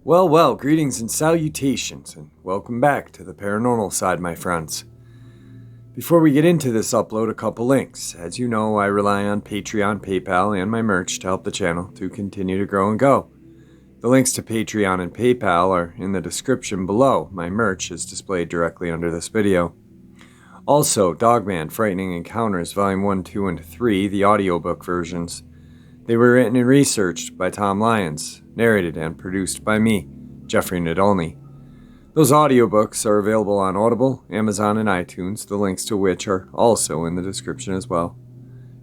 Well, greetings and salutations, and welcome back to the paranormal side, my friends. Before we get into this upload, a couple links. As you know, I rely on Patreon, PayPal, and my merch to help the channel to continue to grow and go. The links to Patreon and PayPal are in the description below. My merch is displayed directly under this video. Also, Dogman, Frightening Encounters, Volume 1, 2, and 3, the audiobook versions. They were written and researched by Tom Lyons, narrated and produced by me, Jeffrey Nadolny. Those audiobooks are available on Audible, Amazon, and iTunes, the links to which are also in the description as well.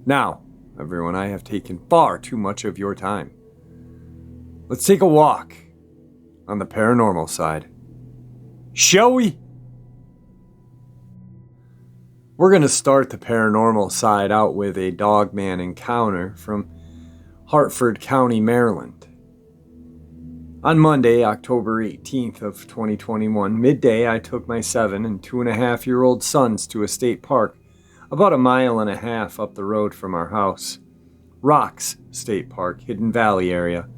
Now, everyone, I have taken far too much of your time. Let's take a walk on the paranormal side. Shall we? We're going to start the paranormal side out with a Dogman encounter from Hartford County, Maryland. On Monday, October 18th of 2021, midday, I took my 7 and 2.5-year-old sons to a state park about 1.5 miles up the road from our house. Rocks State Park, Hidden Valley area.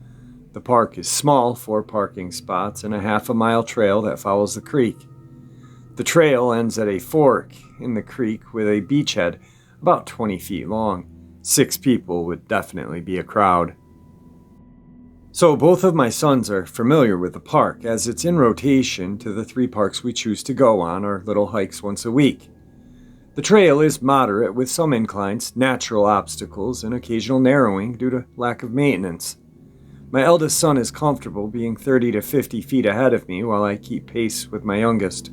The park is small, 4 parking spots, and a 1/2 mile trail that follows the creek. The trail ends at a fork in the creek with a beachhead about 20 feet long. 6 people would definitely be a crowd. So both of my sons are familiar with the park, as it's in rotation to the 3 parks we choose to go on our little hikes once a week. The trail is moderate with some inclines, natural obstacles, and occasional narrowing due to lack of maintenance. My eldest son is comfortable being 30 to 50 feet ahead of me while I keep pace with my youngest.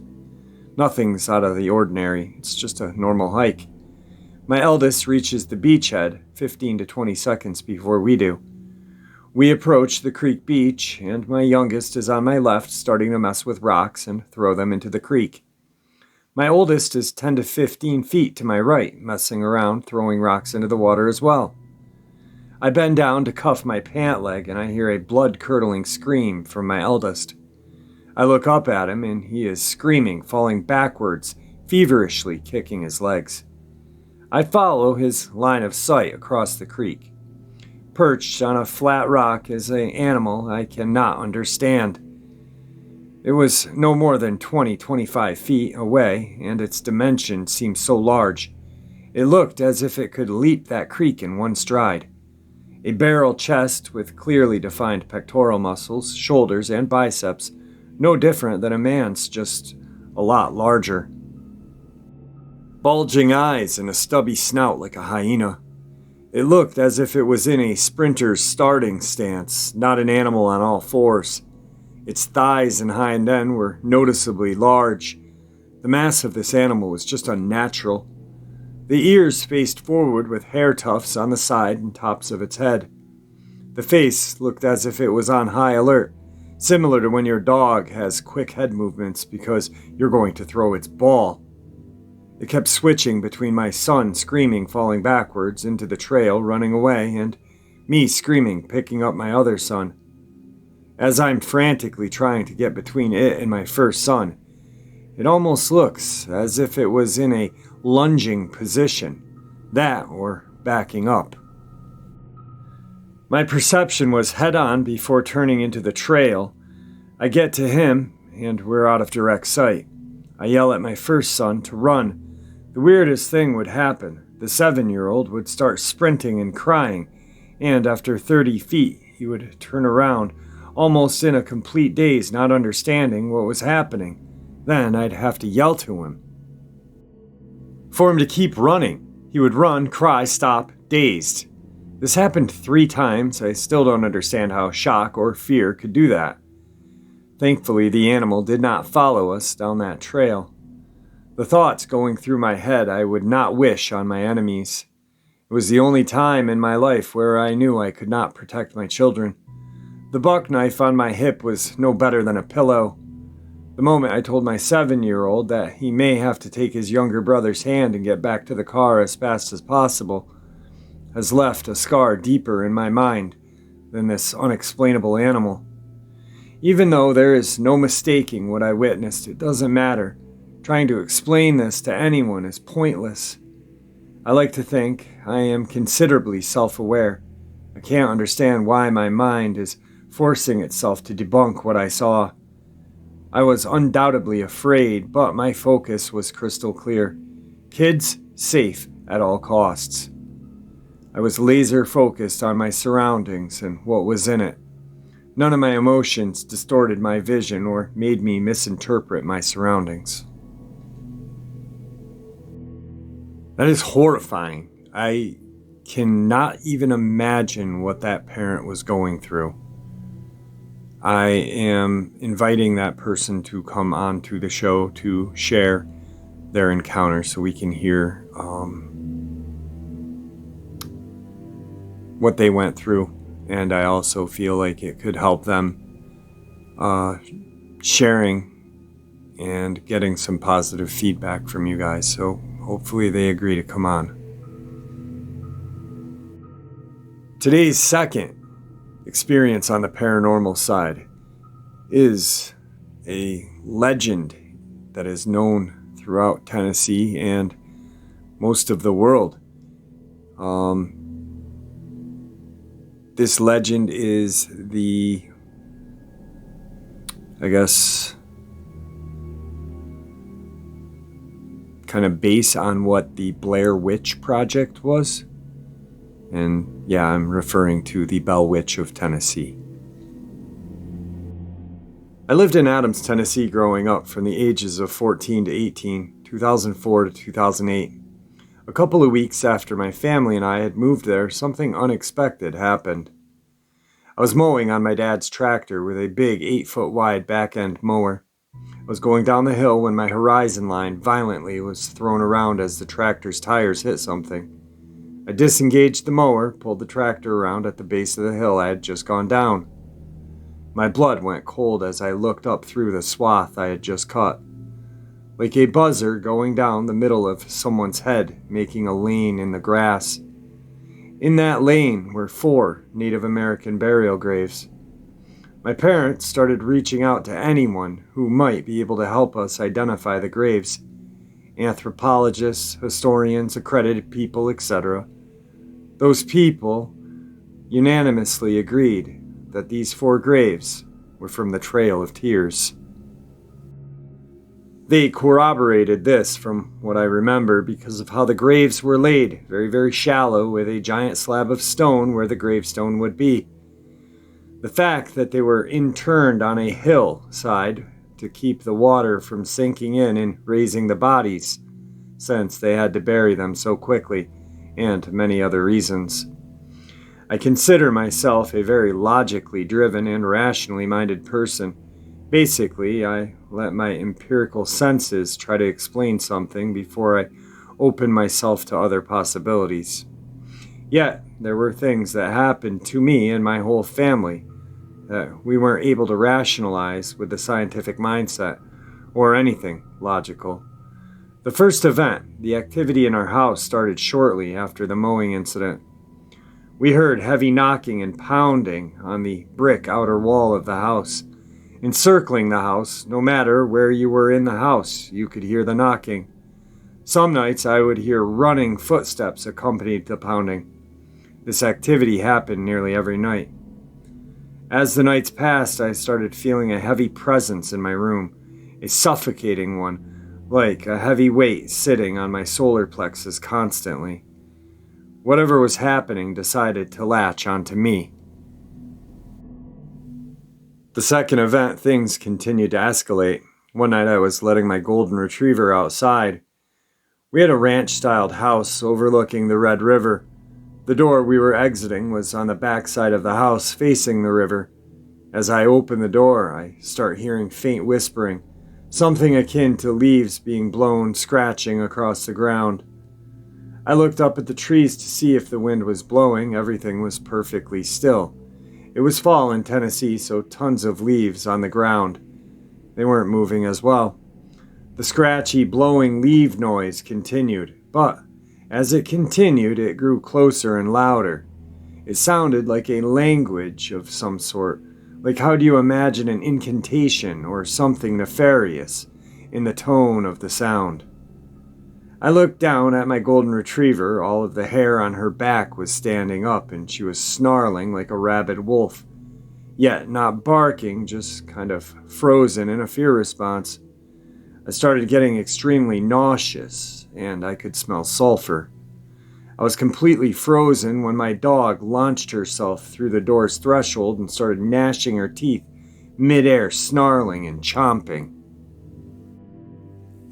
Nothing's out of the ordinary, it's just a normal hike. My eldest reaches the beachhead 15 to 20 seconds before we do. We approach the creek beach, and my youngest is on my left, starting to mess with rocks and throw them into the creek. My oldest is 10 to 15 feet to my right, messing around, throwing rocks into the water as well. I bend down to cuff my pant leg, and I hear a blood-curdling scream from my eldest. I look up at him, and he is screaming, falling backwards, feverishly kicking his legs. I follow his line of sight across the creek. Perched on a flat rock is an animal I cannot understand. It was no more than 20-25 feet away, and its dimensions seemed so large. It looked as if it could leap that creek in one stride. A barrel chest with clearly defined pectoral muscles, shoulders, and biceps, no different than a man's, just a lot larger. Bulging eyes and a stubby snout like a hyena. It looked as if it was in a sprinter's starting stance, not an animal on all fours. Its thighs and hind end were noticeably large. The mass of this animal was just unnatural. The ears faced forward with hair tufts on the side and tops of its head. The face looked as if it was on high alert, similar to when your dog has quick head movements because you're going to throw its ball. It kept switching between my son screaming, falling backwards into the trail, running away, and me screaming, picking up my other son. As I'm frantically trying to get between it and my first son, it almost looks as if it was in a lunging position, that or backing up. My perception was head-on before turning into the trail. I get to him, and we're out of direct sight. I yell at my first son to run. The weirdest thing would happen. The 7-year-old would start sprinting and crying, and after 30 feet, he would turn around, almost in a complete daze, not understanding what was happening. Then I'd have to yell to him for him to keep running. He would run, cry, stop, dazed. This happened 3 times. I still don't understand how shock or fear could do that. Thankfully, the animal did not follow us down that trail. The thoughts going through my head I would not wish on my enemies. It was the only time in my life where I knew I could not protect my children. The buck knife on my hip was no better than a pillow. The moment I told my 7-year-old that he may have to take his younger brother's hand and get back to the car as fast as possible has left a scar deeper in my mind than this unexplainable animal. Even though there is no mistaking what I witnessed, it doesn't matter. Trying to explain this to anyone is pointless. I like to think I am considerably self-aware. I can't understand why my mind is forcing itself to debunk what I saw. I was undoubtedly afraid, but my focus was crystal clear. Kids safe at all costs. I was laser focused on my surroundings and what was in it. None of my emotions distorted my vision or made me misinterpret my surroundings. That is horrifying. I cannot even imagine what that parent was going through. I am inviting that person to come onto the show to share their encounter so we can hear what they went through. And I also feel like it could help them sharing and getting some positive feedback from you guys. So hopefully they agree to come on. Today's second experience on the paranormal side is a legend that is known throughout Tennessee and most of the world. This legend is the, kind of base on what the Blair Witch Project was. And yeah, I'm referring to the Bell Witch of Tennessee. I lived in Adams, Tennessee growing up from the ages of 14 to 18, 2004 to 2008. A couple of weeks after my family and I had moved there, something unexpected happened. I was mowing on my dad's tractor with a big 8-foot wide back-end mower. I was going down the hill when my horizon line violently was thrown around as the tractor's tires hit something. I disengaged the mower, pulled the tractor around at the base of the hill I had just gone down. My blood went cold as I looked up through the swath I had just cut. Like a buzzer going down the middle of someone's head, making a lane in the grass. In that lane were 4 Native American burial graves. My parents started reaching out to anyone who might be able to help us identify the graves. Anthropologists, historians, accredited people, etc. Those people unanimously agreed that these 4 graves were from the Trail of Tears. They corroborated this from what I remember because of how the graves were laid, very, very shallow, with a giant slab of stone where the gravestone would be. The fact that they were interned on a hillside to keep the water from sinking in and raising the bodies, since they had to bury them so quickly, and many other reasons. I consider myself a very logically driven and rationally minded person. Basically, I let my empirical senses try to explain something before I open myself to other possibilities. Yet, there were things that happened to me and my whole family that we weren't able to rationalize with the scientific mindset or anything logical. The first event, the activity in our house, started shortly after the mowing incident. We heard heavy knocking and pounding on the brick outer wall of the house. Encircling the house, no matter where you were in the house, you could hear the knocking. Some nights I would hear running footsteps accompanied the pounding. This activity happened nearly every night. As the nights passed, I started feeling a heavy presence in my room, a suffocating one, like a heavy weight sitting on my solar plexus constantly. Whatever was happening decided to latch onto me. The second event, things continued to escalate. One night I was letting my golden retriever outside. We had a ranch-styled house overlooking the Red River. The door we were exiting was on the back side of the house facing the river. As I open the door, I start hearing faint whispering, something akin to leaves being blown, scratching across the ground. I looked up at the trees to see if the wind was blowing. Everything was perfectly still. It was fall in Tennessee, so tons of leaves on the ground. They weren't moving as well. The scratchy, blowing leaf noise continued, but as it continued, it grew closer and louder. It sounded like a language of some sort. Like, how do you imagine an incantation or something nefarious in the tone of the sound? I looked down at my golden retriever. All of the hair on her back was standing up, and she was snarling like a rabid wolf. yet not barking, just kind of frozen in a fear response. I started getting extremely nauseous, and I could smell sulfur. I was completely frozen when my dog launched herself through the door's threshold and started gnashing her teeth, midair, snarling and chomping.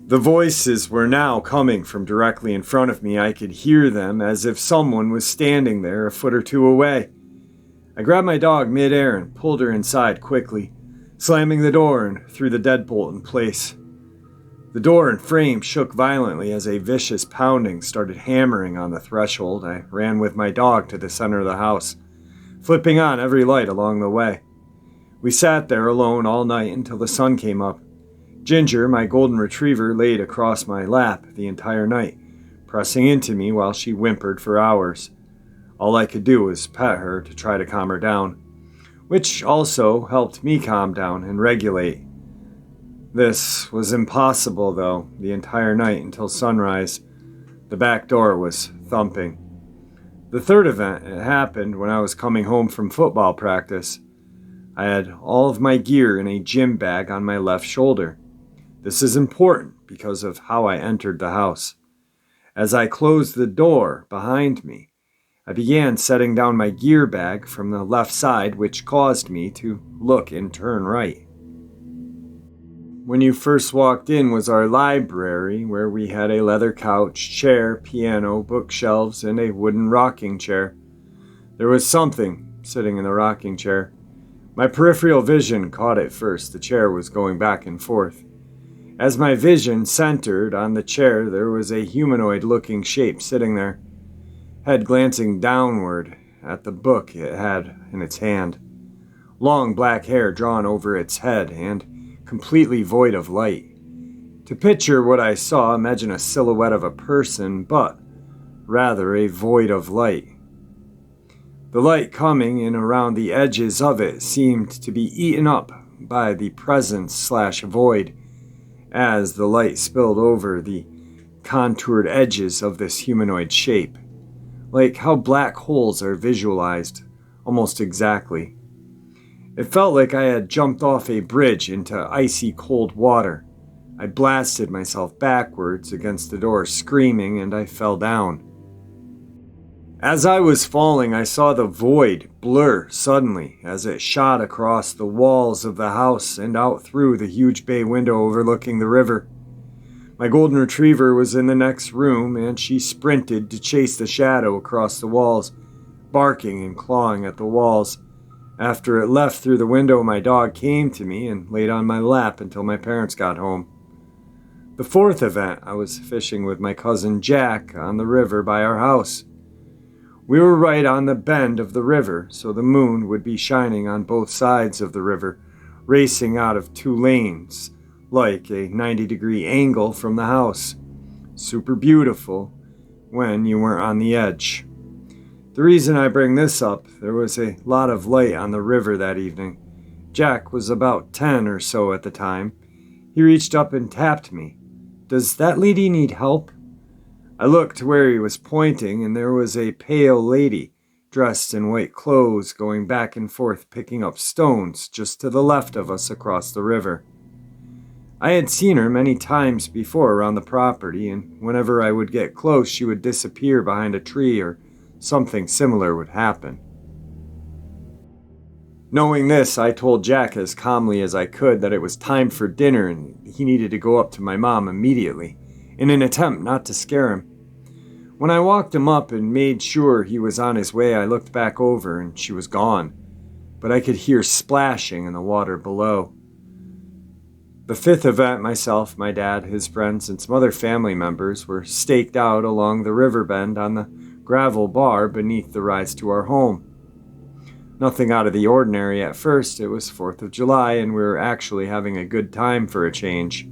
The voices were now coming from directly in front of me. I could hear them as if someone was standing there a foot or two away. I grabbed my dog midair and pulled her inside quickly, slamming the door and threw the deadbolt in place. The door and frame shook violently as a vicious pounding started hammering on the threshold. I ran with my dog to the center of the house, flipping on every light along the way. We sat there alone all night until the sun came up. Ginger, my golden retriever, laid across my lap the entire night, pressing into me while she whimpered for hours. All I could do was pet her to try to calm her down, which also helped me calm down and regulate. This was impossible, though, the entire night until sunrise. The back door was thumping. The third event happened when I was coming home from football practice. I had all of my gear in a gym bag on my left shoulder. This is important because of how I entered the house. As I closed the door behind me, I began setting down my gear bag from the left side, which caused me to look and turn right. When you first walked in was our library, where we had a leather couch, chair, piano, bookshelves, and a wooden rocking chair. There was something sitting in the rocking chair. My peripheral vision caught it first. The chair was going back and forth. As my vision centered on the chair, there was a humanoid-looking shape sitting there, head glancing downward at the book it had in its hand. Long black hair drawn over its head and completely void of light. To picture what I saw, imagine a silhouette of a person, but rather a void of light. The light coming in around the edges of it seemed to be eaten up by the presence/void as the light spilled over the contoured edges of this humanoid shape, like how black holes are visualized, almost exactly. It felt like I had jumped off a bridge into icy cold water. I blasted myself backwards against the door, screaming, and I fell down. As I was falling, I saw the void blur suddenly as it shot across the walls of the house and out through the huge bay window overlooking the river. My golden retriever was in the next room, and she sprinted to chase the shadow across the walls, barking and clawing at the walls. After it left through the window, my dog came to me and laid on my lap until my parents got home. The fourth event, I was fishing with my cousin Jack on the river by our house. We were right on the bend of the river, so the moon would be shining on both sides of the river, racing out of two lanes, like a 90-degree angle from the house. Super beautiful when you weren't on the edge. The reason I bring this up, there was a lot of light on the river that evening. Jack was about 10 or so at the time. He reached up and tapped me. "Does that lady need help?" I looked to where he was pointing, and there was a pale lady, dressed in white clothes, going back and forth picking up stones just to the left of us across the river. I had seen her many times before around the property, and whenever I would get close, she would disappear behind a tree or something similar would happen. Knowing this, I told Jack as calmly as I could that it was time for dinner and he needed to go up to my mom immediately, in an attempt not to scare him. When I walked him up and made sure he was on his way, I looked back over and she was gone, but I could hear splashing in the water below. The fifth event, myself, my dad, his friends, and some other family members were staked out along the river bend on the gravel bar beneath the rise to our home. Nothing out of the ordinary at first. It was 4th of July and we were actually having a good time for a change.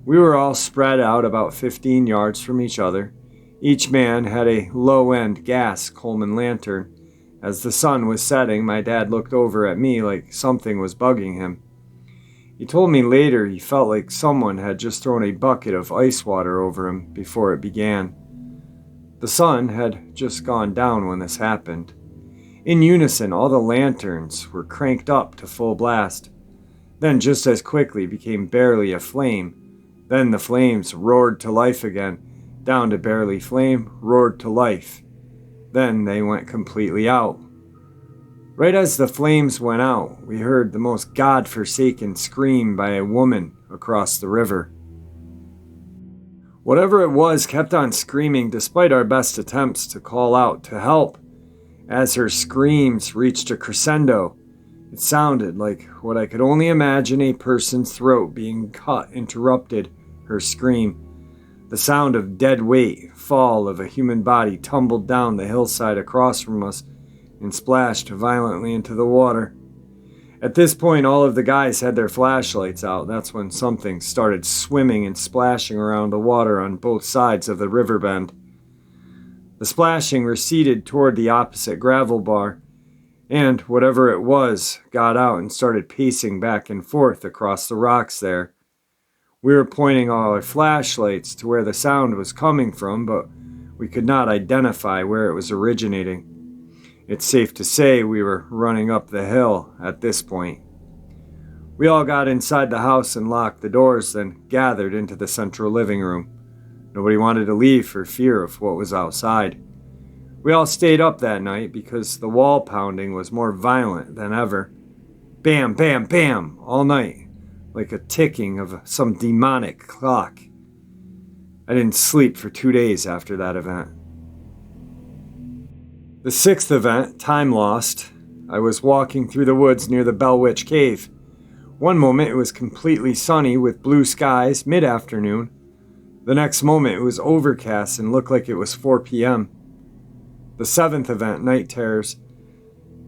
We were all spread out about 15 yards from each other. Each man had a low-end gas Coleman lantern. As the sun was setting, my dad looked over at me like something was bugging him. He told me later he felt like someone had just thrown a bucket of ice water over him before it began. The sun had just gone down when this happened. In unison, all the lanterns were cranked up to full blast, then just as quickly became barely a flame. Then the flames roared to life again, down to barely flame, roared to life. Then they went completely out. Right as the flames went out, we heard the most God-forsaken scream by a woman across the river. Whatever it was kept on screaming despite our best attempts to call out to help. As her screams reached a crescendo, it sounded like what I could only imagine a person's throat being cut interrupted her scream. The sound of dead weight fall of a human body tumbled down the hillside across from us and splashed violently into the water. At this point, all of the guys had their flashlights out. That's when something started swimming and splashing around the water on both sides of the river bend. The splashing receded toward the opposite gravel bar, and whatever it was got out and started pacing back and forth across the rocks there. We were pointing all our flashlights to where the sound was coming from, but we could not identify where it was originating. It's safe to say we were running up the hill at this point. We all got inside the house and locked the doors, then gathered into the central living room. Nobody wanted to leave for fear of what was outside. We all stayed up that night because the wall pounding was more violent than ever. Bam, bam, bam, all night, like a ticking of some demonic clock. I didn't sleep for 2 days after that event. The sixth event, Time Lost, I was walking through the woods near the Bell Witch Cave. One moment it was completely sunny with blue skies, mid-afternoon. The next moment it was overcast and looked like it was 4 p.m. The seventh event, Night Terrors.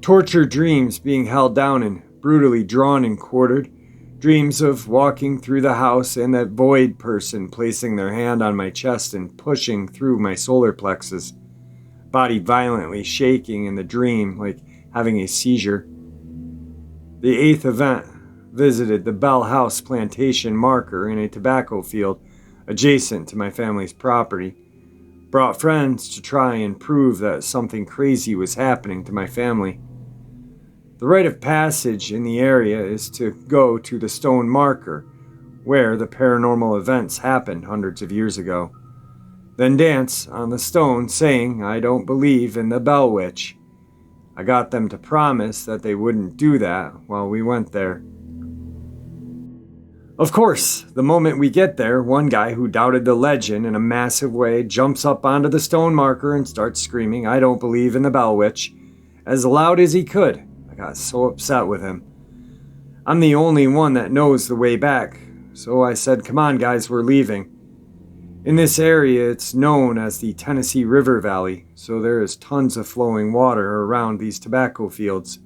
Tortured dreams being held down and brutally drawn and quartered. Dreams of walking through the house and that void person placing their hand on my chest and pushing through my solar plexus. Body violently shaking in the dream like having a seizure. The eighth event visited the Bell House plantation marker in a tobacco field adjacent to my family's property. Brought friends to try and prove that something crazy was happening to my family. The rite of passage in the area is to go to the stone marker where the paranormal events happened hundreds of years ago. Then dance on the stone saying, "I don't believe in the Bell Witch." I got them to promise that they wouldn't do that while we went there. Of course, the moment we get there, one guy who doubted the legend in a massive way jumps up onto the stone marker and starts screaming, "I don't believe in the Bell Witch," as loud as he could. I got so upset with him. I'm the only one that knows the way back, so I said, "Come on guys, we're leaving." In this area, it's known as the Tennessee River Valley, so there is tons of flowing water around these tobacco fields.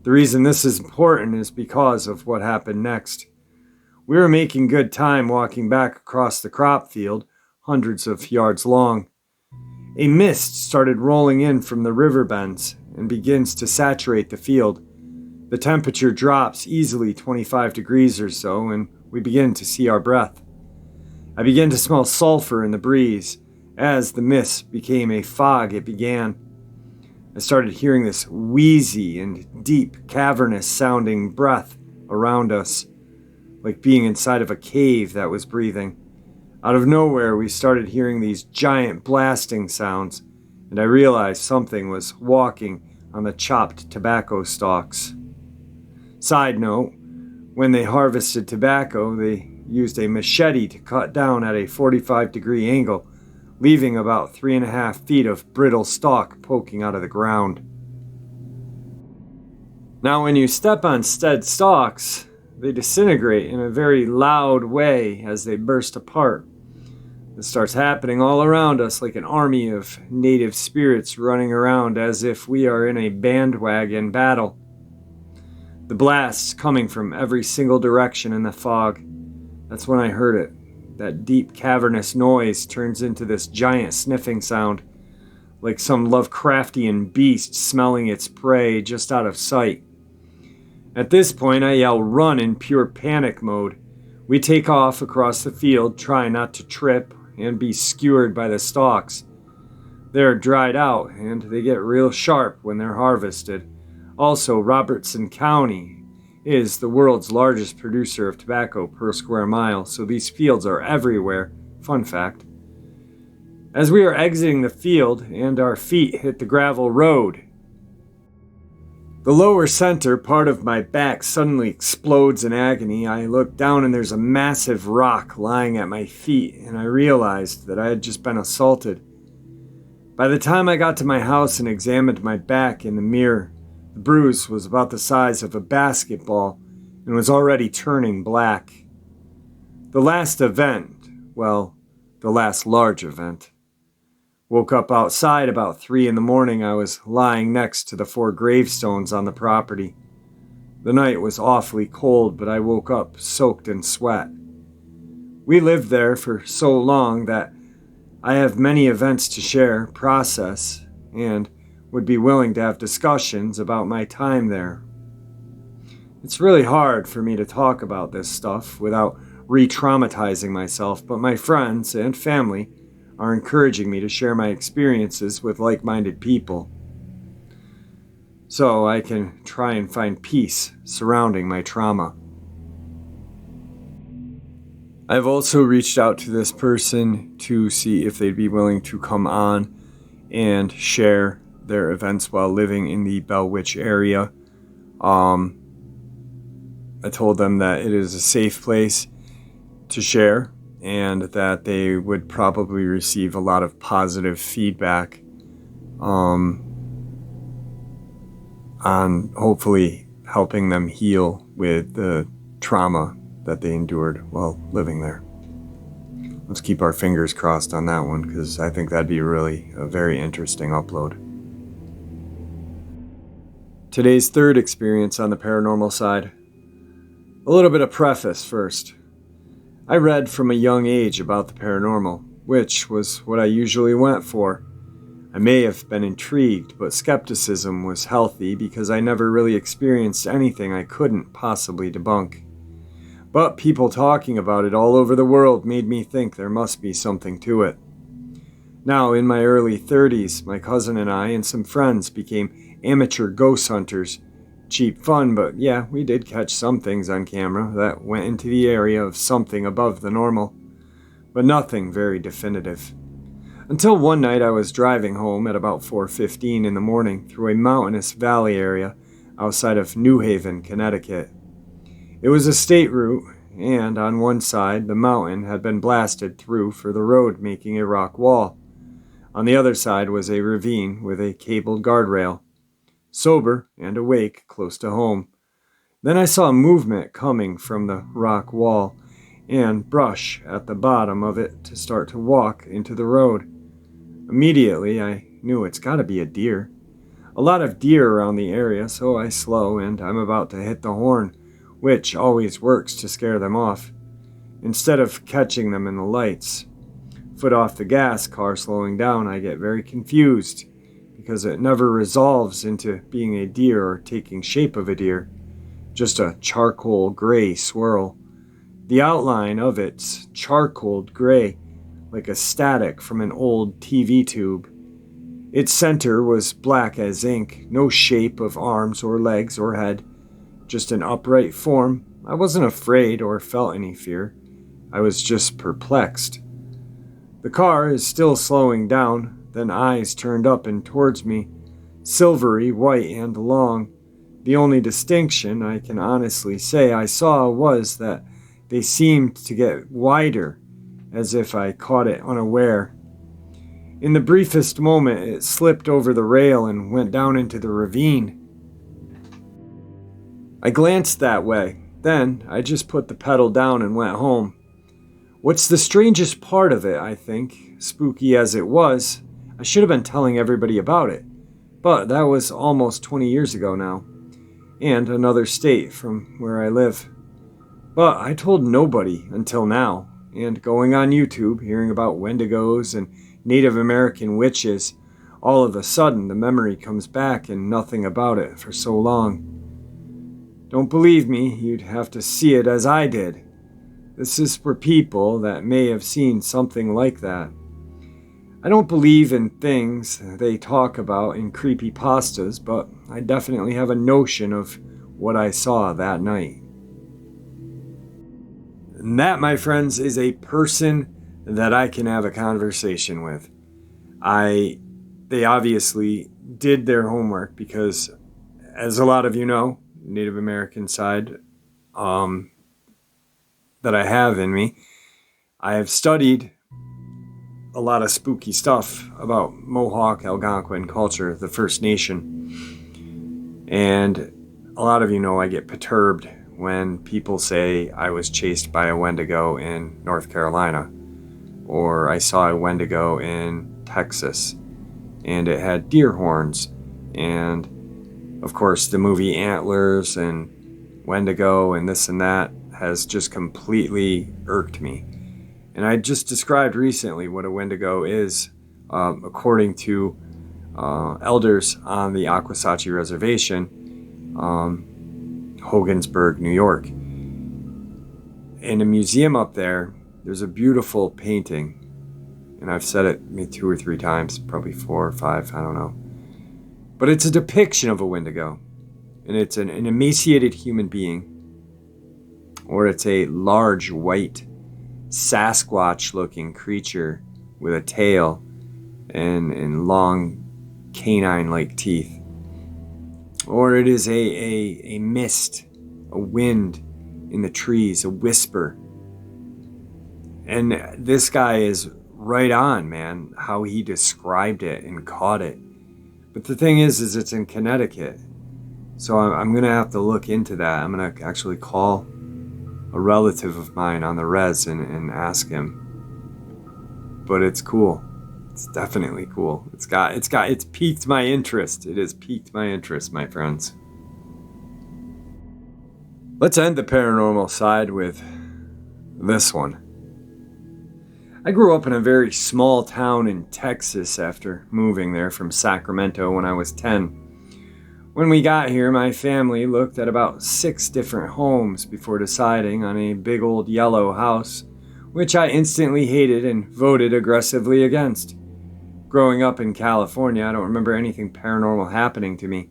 The reason this is important is because of what happened next. We were making good time walking back across the crop field, hundreds of yards long. A mist started rolling in from the river bends and begins to saturate the field. The temperature drops easily 25 degrees or so, and we begin to see our breath. I began to smell sulfur in the breeze. As the mist became a fog, it began. I started hearing this wheezy and deep, cavernous sounding breath around us, like being inside of a cave that was breathing. Out of nowhere, we started hearing these giant blasting sounds, and I realized something was walking on the chopped tobacco stalks. Side note, when they harvested tobacco, they used a machete to cut down at a 45-degree angle, leaving about 3.5 feet of brittle stalk poking out of the ground. Now, when you step on said stalks, they disintegrate in a very loud way as they burst apart. This starts happening all around us like an army of native spirits running around as if we are in a bandwagon battle. The blasts coming from every single direction in the fog. That's when I heard it. That deep cavernous noise turns into this giant sniffing sound, like some Lovecraftian beast smelling its prey just out of sight. At this point, I yell "run" in pure panic mode. We take off across the field, trying not to trip and be skewered by the stalks. They're dried out and they get real sharp when they're harvested. Also, Robertson County is the world's largest producer of tobacco per square mile, so these fields are everywhere. Fun fact. As we are exiting the field and our feet hit the gravel road, the lower center part of my back suddenly explodes in agony. I look down and there's a massive rock lying at my feet, and I realized that I had just been assaulted. By the time I got to my house and examined my back in the mirror, the bruise was about the size of a basketball and was already turning black. The last event, well, the last large event. Woke up outside about 3 in the morning. I was lying next to the 4 gravestones on the property. The night was awfully cold, but I woke up soaked in sweat. We lived there for so long that I have many events to share, process, and would be willing to have discussions about my time there. It's really hard for me to talk about this stuff without re-traumatizing myself, but my friends and family are encouraging me to share my experiences with like-minded people, so I can try and find peace surrounding my trauma. I've also reached out to this person to see if they'd be willing to come on and share their events while living in the Bell Witch area. I told them that it is a safe place to share, and that they would probably receive a lot of positive feedback on hopefully helping them heal with the trauma that they endured while living there. Let's keep our fingers crossed on that one, because I think that'd be really a very interesting upload. Today's third experience on the paranormal side. A little bit of preface first. I read from a young age about the paranormal, which was what I usually went for. I may have been intrigued, but skepticism was healthy because I never really experienced anything I couldn't possibly debunk. But people talking about it all over the world made me think there must be something to it. Now, in my early 30s, my cousin and I and some friends became amateur ghost hunters. Cheap fun, but yeah, we did catch some things on camera that went into the area of something above the normal, but nothing very definitive. Until one night I was driving home at about 4:15 in the morning through a mountainous valley area outside of New Haven, Connecticut. It was a state route, and on one side the mountain had been blasted through for the road, making a rock wall. On the other side was a ravine with a cabled guardrail. Sober and awake close to home. Then I saw movement coming from the rock wall and brush at the bottom of it to start to walk into the road. Immediately I knew it's gotta be a deer. A lot of deer around the area, so I slow and I'm about to hit the horn, which always works to scare them off, instead of catching them in the lights. Foot off the gas, car slowing down, I get very confused, because it never resolves into being a deer or taking shape of a deer, just a charcoal gray swirl. The outline of it's charcoal gray, like a static from an old TV tube. Its center was black as ink, no shape of arms or legs or head, just an upright form. I wasn't afraid or felt any fear. I was just perplexed. The car is still slowing down, then eyes turned up and towards me, silvery, white, and long. The only distinction I can honestly say I saw was that they seemed to get wider, as if I caught it unaware. In the briefest moment, it slipped over the rail and went down into the ravine. I glanced that way. Then I just put the pedal down and went home. What's the strangest part of it, I think, spooky as it was, I should have been telling everybody about it, but that was almost 20 years ago now, and another state from where I live. But I told nobody until now, and going on YouTube, hearing about Wendigos and Native American witches, all of a sudden the memory comes back and nothing about it for so long. Don't believe me, you'd have to see it as I did. This is for people that may have seen something like that. I don't believe in things they talk about in creepypastas, but I definitely have a notion of what I saw that night. And that, my friends, is a person that I can have a conversation with. They obviously did their homework because, as a lot of you know, Native American side that I have in me, I have studied a lot of spooky stuff about Mohawk Algonquin culture, the First Nation. And a lot of you know I get perturbed when people say I was chased by a Wendigo in North Carolina, or I saw a Wendigo in Texas, and it had deer horns. And of course, the movie Antlers and Wendigo and this and that has just completely irked me. And I just described recently what a Wendigo is, according to elders on the Aquasachie Reservation, Hogansburg, New York. In a museum up there, there's a beautiful painting, and I've said it maybe 2 or 3 times, probably 4 or 5, I don't know. But it's a depiction of a Wendigo, and it's an emaciated human being, or it's a large white Sasquatch-looking creature with a tail and long canine-like teeth. Or it is a mist, a wind in the trees, a whisper. And this guy is right on, man, how he described it and caught it. But the thing is it's in Connecticut. So I'm going to have to look into that. I'm going to actually call a relative of mine on the res and ask him. But it's cool. It's definitely cool. It's piqued my interest. It has piqued my interest, my friends. Let's end the paranormal side with this one. I grew up in a very small town in Texas after moving there from Sacramento when I was 10. When we got here, my family looked at about 6 different homes before deciding on a big old yellow house, which I instantly hated and voted aggressively against. Growing up in California, I don't remember anything paranormal happening to me,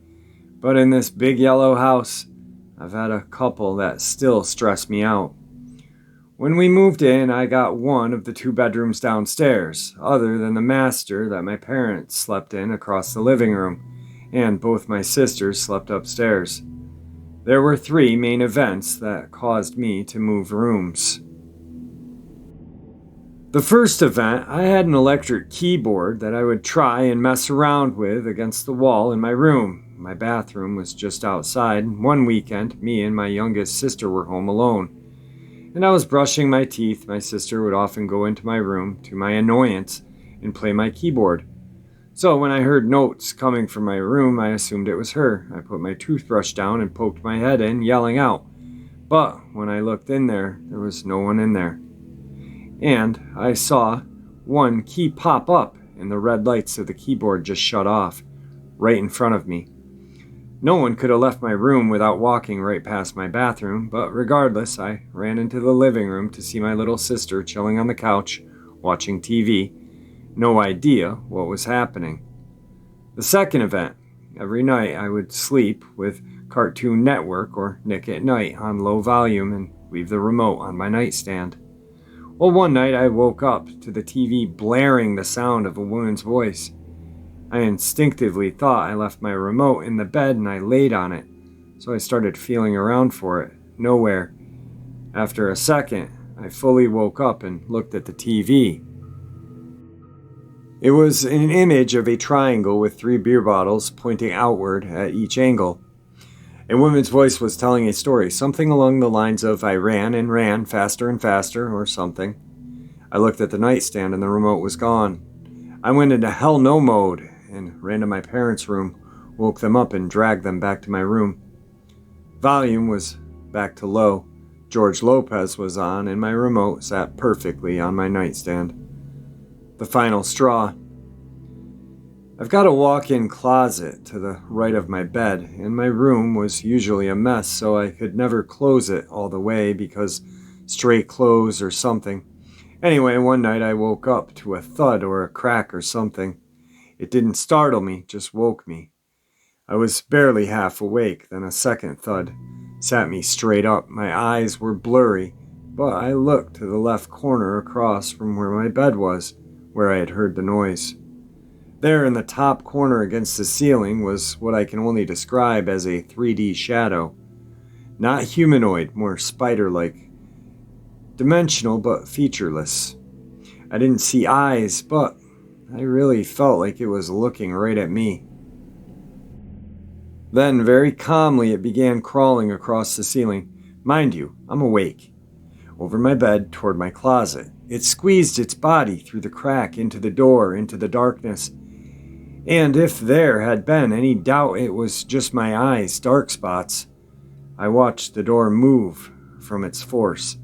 but in this big yellow house, I've had a couple that still stress me out. When we moved in, I got one of the 2 bedrooms downstairs, other than the master that my parents slept in across the living room, and both my sisters slept upstairs. There were 3 main events that caused me to move rooms. The first event, I had an electric keyboard that I would try and mess around with against the wall in my room. My bathroom was just outside. One weekend, me and my youngest sister were home alone, and I was brushing my teeth. My sister would often go into my room, to my annoyance, and play my keyboard. So when I heard notes coming from my room, I assumed it was her. I put my toothbrush down and poked my head in, yelling out. But when I looked in there was no one in there. And I saw one key pop up, and the red lights of the keyboard just shut off, right in front of me. No one could have left my room without walking right past my bathroom, but regardless, I ran into the living room to see my little sister chilling on the couch, watching TV. No idea what was happening. The second event, every night I would sleep with Cartoon Network or Nick at Night on low volume and leave the remote on my nightstand. Well, one night I woke up to the TV blaring the sound of a woman's voice. I instinctively thought I left my remote in the bed and I laid on it, so I started feeling around for it. Nowhere. After a second, I fully woke up and looked at the TV. It was an image of a triangle with 3 beer bottles pointing outward at each angle. A woman's voice was telling a story, something along the lines of, I ran and ran faster and faster, or something. I looked at the nightstand and the remote was gone. I went into hell no mode and ran to my parents' room, woke them up and dragged them back to my room. Volume was back to low. George Lopez was on and my remote sat perfectly on my nightstand. The final straw. I've got a walk-in closet to the right of my bed, and my room was usually a mess, so I could never close it all the way because stray clothes or something. Anyway, one night I woke up to a thud or a crack or something. It didn't startle me, just woke me. I was barely half awake, then a second thud sat me straight up. My eyes were blurry, but I looked to the left corner across from where my bed was, where I had heard the noise. There in the top corner against the ceiling was what I can only describe as a 3D shadow. Not humanoid, more spider-like. Dimensional, but featureless. I didn't see eyes, but I really felt like it was looking right at me. Then, very calmly, it began crawling across the ceiling. Mind you, I'm awake. Over my bed, toward my closet. It squeezed its body through the crack into the door, into the darkness. And if there had been any doubt it was just my eyes, dark spots, I watched the door move from its force.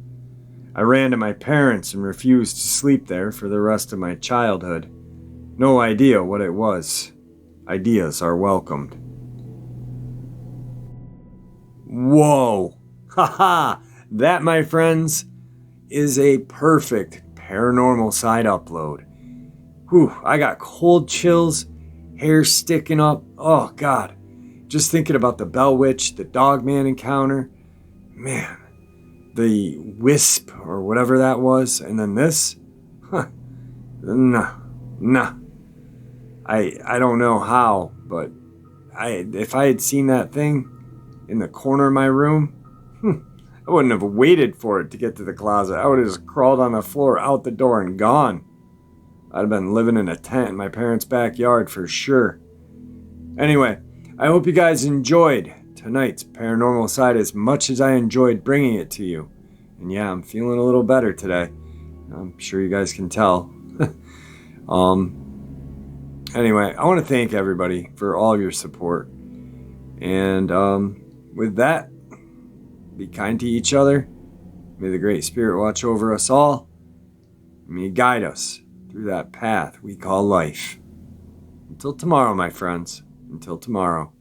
I ran to my parents and refused to sleep there for the rest of my childhood. No idea what it was. Ideas are welcomed. Whoa! Haha! That, my friends, is a perfect paranormal side upload. Whew, I got cold chills, hair sticking up. Oh, God. Just thinking about the Bell Witch, the Dogman encounter. Man, the wisp or whatever that was. And then this? Huh. Nah. I don't know how, but if I had seen that thing in the corner of my room, I wouldn't have waited for it to get to the closet. I would have just crawled on the floor, out the door, and gone. I'd have been living in a tent in my parents' backyard for sure. Anyway, I hope you guys enjoyed tonight's paranormal side as much as I enjoyed bringing it to you. And yeah, I'm feeling a little better today. I'm sure you guys can tell. Anyway, I want to thank everybody for all of your support. And with that, be kind to each other. May the Great Spirit watch over us all. May He guide us through that path we call life. Until tomorrow, my friends. Until tomorrow.